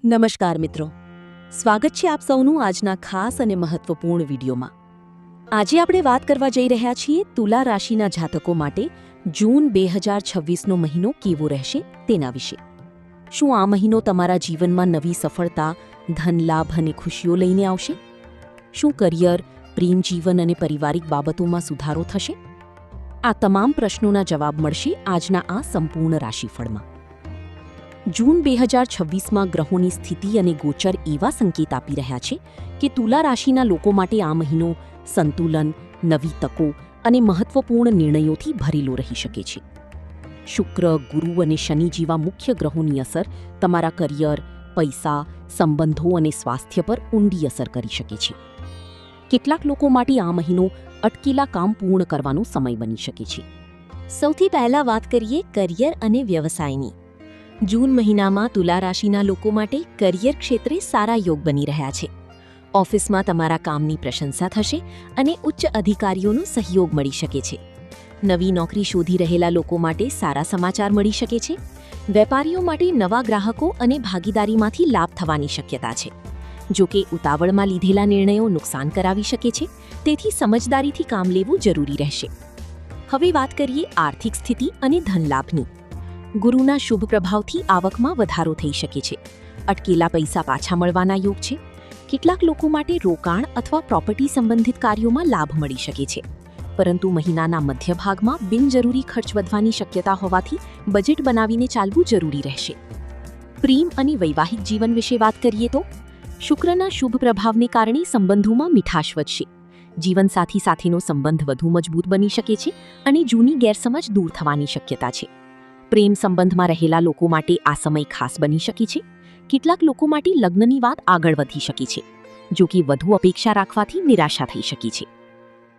નમસ્કાર મિત્રો, સ્વાગત છે આપ સૌનું આજના ખાસ અને મહત્વપૂર્ણ વિડીયોમાં। આજે આપણે વાત કરવા જઈ રહ્યા છીએ તુલા રાશિના જાતકો માટે જૂન 2026નો મહિનો કેવો રહેશે તેના વિશે। શું આ મહિનો તમારા જીવનમાં નવી સફળતા, ધનલાભ અને ખુશીઓ લઈને આવશે? શું કરિયર, પ્રેમ જીવન અને પારિવારિક બાબતોમાં સુધારો થશે? આ તમામ પ્રશ્નોના જવાબ મળશે આજના આ સંપૂર્ણ રાશિફળમાં। જૂન 2026માં ગ્રહોની સ્થિતિ અને ગોચર એવા સંકેત આપી રહ્યા છે કે તુલા રાશિના લોકો માટે આ મહિનો સંતુલન, નવી તકો અને મહત્વપૂર્ણ નિર્ણયોથી ભરેલો રહી શકે છે। શુક્ર, ગુરુ અને શનિ જેવા મુખ્ય ગ્રહોની અસર તમારા કરિયર, પૈસા, સંબંધો અને સ્વાસ્થ્ય પર ઊંડી અસર કરી શકે છે। કેટલાક લોકો માટે આ મહિનો અટકેલા કામ પૂર્ણ કરવાનો સમય બની શકે છે। સૌથી પહેલા વાત કરીએ કરિયર અને વ્યવસાયની। જૂન મહિનામાં તુલા રાશિના લોકો માટે કરિયર ક્ષેત્રે સારા યોગ બની રહ્યા છે। ઓફિસમાં તમારા કામની પ્રશંસા થશે અને ઉચ્ચ અધિકારીઓનો સહયોગ મળી શકે છે। નવી નોકરી શોધી રહેલા લોકો માટે સારા સમાચાર મળી શકે છે। વેપારીઓ માટે નવા ગ્રાહકો અને ભાગીદારીમાંથી લાભ થવાની શક્યતા છે। જો કે ઉતાવળમાં લીધેલા નિર્ણયો નુકસાન કરાવી શકે છે, તેથી સમજદારીથી કામ લેવું જરૂરી રહેશે। હવે વાત કરીએ આર્થિક સ્થિતિ અને ધનલાભની। ગુરુના શુભ પ્રભાવથી આવકમાં વધારો થઈ શકે છે। અટકેલા પૈસા પાછા મળવાના યોગ છે। કેટલાક લોકો માટે રોકાણ અથવા પ્રોપર્ટી સંબંધિત કાર્યોમાં લાભ મળી શકે છે, પરંતુ મહિનાના મધ્ય ભાગમાં બિનજરૂરી ખર્ચ વધવાની શક્યતા હોવાથી બજેટ બનાવીને ચાલવું જરૂરી રહેશે। પ્રેમ અને વૈવાહિક જીવન વિશે વાત કરીએ તો શુક્રના શુભ પ્રભાવને કારણે સંબંધોમાં મીઠાશ વધશે। જીવનસાથી સાથેનો સંબંધ વધુ મજબૂત બની શકે છે અને જૂની ગેરસમજ દૂર થવાની શક્યતા છે। પ્રેમ સંબંધમાં રહેલા લોકો માટે આ સમય ખાસ બની શકે છે। કેટલાક લોકો માટે લગ્નની વાત આગળ વધી શકે છે, જો કે વધુ અપેક્ષા રાખવાથી નિરાશા થઈ શકે છે।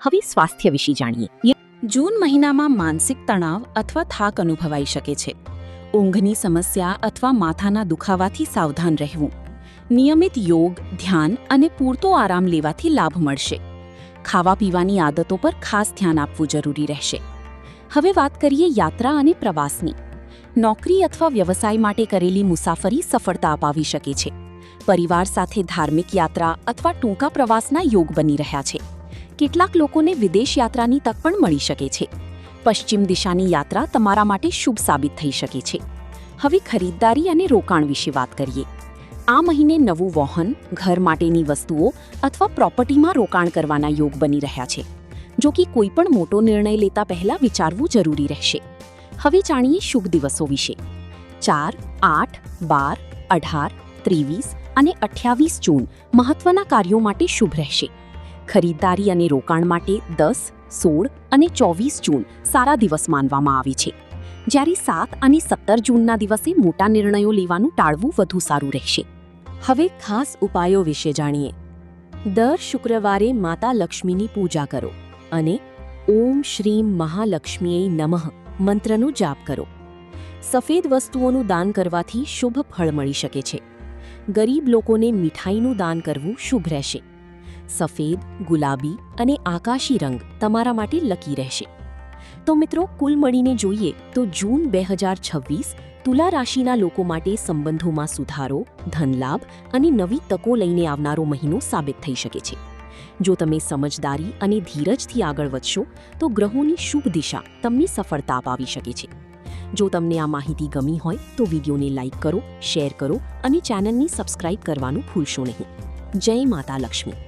હવે સ્વાસ્થ્ય વિશે જાણીએ। જૂન મહિનામાં માનસિક તણાવ અથવા થાક અનુભવાઈ શકે છે। ઊંઘની સમસ્યા અથવા માથાના દુખાવાથી સાવધાન રહેવું। નિયમિત યોગ, ધ્યાન અને પૂરતો આરામ લેવાથી લાભ મળશે। ખાવા પીવાની આદતો પર ખાસ ધ્યાન આપવું જરૂરી રહેશે। હવે વાત કરીએ યાત્રા અને પ્રવાસની। નોકરી અથવા વ્યવસાય માટે કરેલી મુસાફરી સફળતા અપાવી શકે છે। પરિવાર સાથે ધાર્મિક યાત્રા અથવા ટૂંકા પ્રવાસના યોગ બની રહ્યા છે। કેટલાક લોકોને વિદેશ યાત્રાની તક પણ મળી શકે છે। પશ્ચિમ દિશાની યાત્રા તમારા માટે શુભ સાબિત થઈ શકે છે। હવે ખરીદદારી અને રોકાણ વિશે વાત કરીએ। આ મહિને નવું વાહન, ઘર માટેની વસ્તુઓ અથવા પ્રોપર્ટીમાં રોકાણ કરવાના યોગ બની રહ્યા છે। જો કે કોઈ પણ મોટો નિર્ણય લેતા પહેલા વિચારવું જરૂરી રહેશે। હવે જાણીએ શુભ દિવસો વિશે। 4, 8, 12, 18, 23 અને 28 જૂન મહત્વના કાર્યો માટે શુભ રહેશે। ખરીદદારી અને રોકાણ માટે 10, 16 અને 24 જૂન સારા દિવસ માનવામાં આવે છે, જ્યારે 7 અને 17 જૂનના દિવસે મોટા નિર્ણયો લેવાનું ટાળવું વધુ સારું રહેશે। હવે ખાસ ઉપાયો વિશે જાણીએ। દર શુક્રવારે માતા લક્ષ્મીની પૂજા કરો અને ઓમ શ્રીમ મહાલક્ષ્મીએ નમઃ મંત્રનો જાપ કરો। સફેદ વસ્તુઓનું દાન કરવાથી શુભ ફળ મળી શકે છે। ગરીબ લોકોને મીઠાઈનું દાન કરવું શુભ રહેશે। સફેદ, ગુલાબી અને આકાશી રંગ તમારા માટે લકી રહેશે। તો મિત્રો, કુલ મળીને જોઈએ તો જૂન 2026 તુલા રાશિના લોકો માટે સંબંધોમાં સુધારો, ધનલાભ અને નવી તકો લઈને આવનારો મહિનો સાબિત થઈ શકે છે। જો તમે સમજદારી અને ધીરજથી આગળ વધશો તો ગ્રહોની શુભ દિશા તમને સફળતા અપાવી શકે છે। જો તમને આ માહિતી ગમી હોય તો વિડીયોને લાઇક કરો, શેર કરો અને ચેનલને સબસ્ક્રાઇબ કરવાનું ભૂલશો નહીં। જય માતા લક્ષ્મી।